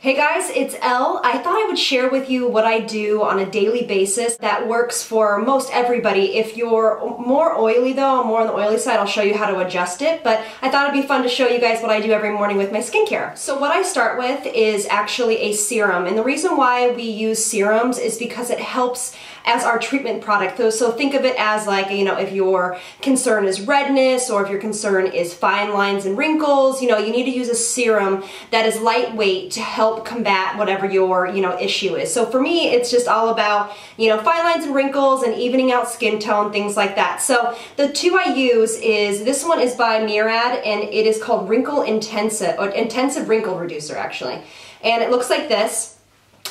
Hey guys, it's Elle. I thought I would share with you what I do on a daily basis that works for most everybody. If you're more oily though, more on the oily side, I'll show you how to adjust it, but I thought it'd be fun to show you guys what I do every morning with my skincare. So what I start with is actually a serum, and the reason why we use serums is because it helps as our treatment product. So think of it as like, if your concern is redness or if your concern is fine lines and wrinkles, you need to use a serum that is lightweight to help combat whatever your, issue is. So for me, it's just all about, fine lines and wrinkles and evening out skin tone, things like that. So the two I use is, this one is by Murad and it is called Wrinkle Intensive, or Intensive Wrinkle Reducer actually. And it looks like this.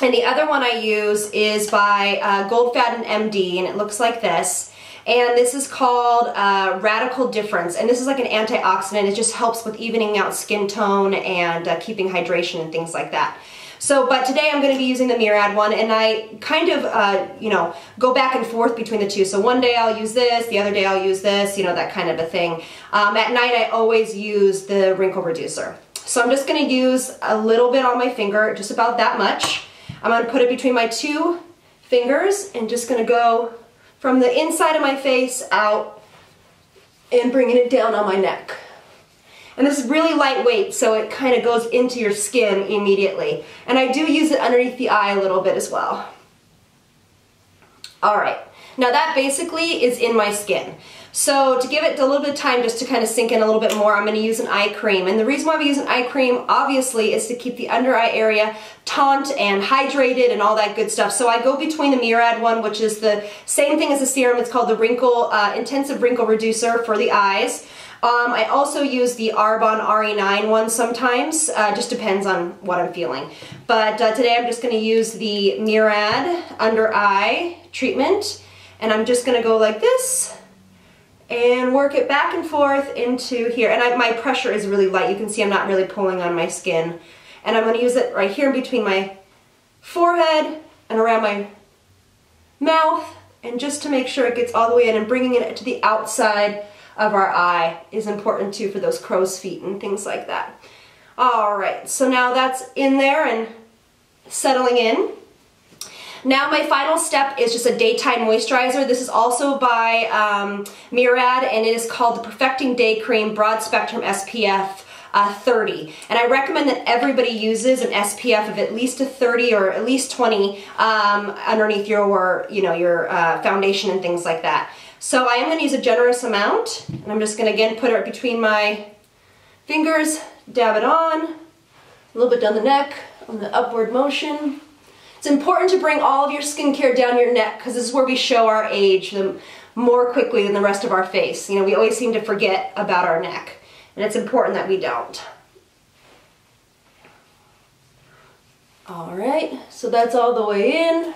And the other one I use is by Goldfaden MD, and it looks like this. And this is called Radical Difference, and this is like an antioxidant. It just helps with evening out skin tone and keeping hydration and things like that. So, but today I'm going to be using the Murad one, and I kind of, go back and forth between the two. So one day I'll use this, the other day I'll use this, that kind of a thing. At night I always use the Wrinkle Reducer. So I'm just going to use a little bit on my finger, just about that much. I'm going to put it between my two fingers and just going to go from the inside of my face out and bringing it down on my neck. And this is really lightweight, so it kind of goes into your skin immediately. And I do use it underneath the eye a little bit as well. Alright, now that basically is in my skin. So to give it a little bit of time just to kind of sink in a little bit more, I'm going to use an eye cream. And the reason why we use an eye cream, obviously, is to keep the under eye area taut and hydrated and all that good stuff. So I go between the Murad one, which is the same thing as the serum. It's called the Intensive Wrinkle Reducer for the eyes. I also use the Arbonne RE9 one sometimes, just depends on what I'm feeling. But today I'm just going to use the Murad under eye treatment, and I'm just going to go like this and work it back and forth into here. And my pressure is really light. You can see I'm not really pulling on my skin. And I'm going to use it right here between my forehead and around my mouth, and just to make sure it gets all the way in, and bringing it to the outside of our eye is important too for those crow's feet and things like that. Alright, so now that's in there and settling in. Now my final step is just a daytime moisturizer. This is also by Murad, and it is called the Perfecting Day Cream Broad Spectrum SPF 30. And I recommend that everybody uses an SPF of at least a 30 or at least 20 underneath your, your foundation and things like that. So I am going to use a generous amount, and I'm just going to again put it between my fingers, dab it on, a little bit down the neck on the upward motion. It's important to bring all of your skincare down your neck, because this is where we show our age more quickly than the rest of our face. We always seem to forget about our neck, and it's important that we don't. Alright, so that's all the way in.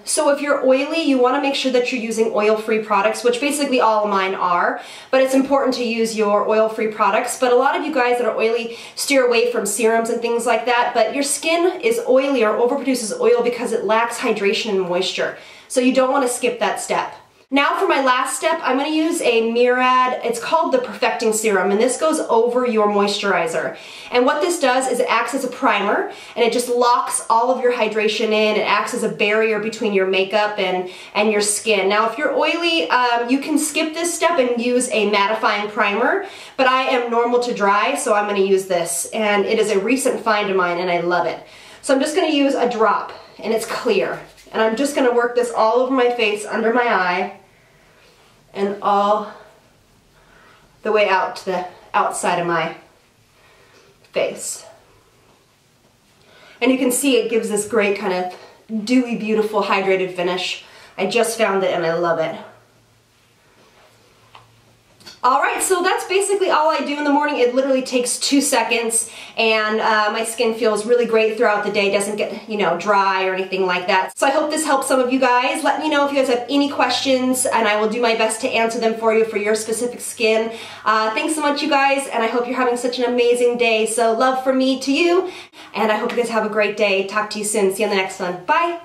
So if you're oily, you want to make sure that you're using oil-free products, which basically all of mine are, but it's important to use your oil-free products. But a lot of you guys that are oily steer away from serums and things like that, but your skin is oily or overproduces oil because it lacks hydration and moisture. So you don't want to skip that step. Now for my last step, I'm going to use a Murad, it's called the Perfecting Serum, and this goes over your moisturizer. And what this does is it acts as a primer, and it just locks all of your hydration in. It acts as a barrier between your makeup and your skin. Now if you're oily, you can skip this step and use a mattifying primer, but I am normal to dry, so I'm going to use this. And it is a recent find of mine, and I love it. So I'm just going to use a drop, and it's clear. And I'm just going to work this all over my face, under my eye, and all the way out to the outside of my face. And you can see it gives this great kind of dewy, beautiful, hydrated finish. I just found it and I love it. Alright, so that's basically all I do in the morning. It literally takes 2 seconds, and my skin feels really great throughout the day. It doesn't get, dry or anything like that. So I hope this helps some of you guys. Let me know if you guys have any questions, and I will do my best to answer them for you for your specific skin. Thanks so much, you guys, and I hope you're having such an amazing day. So love from me to you, and I hope you guys have a great day. Talk to you soon. See you on the next one. Bye!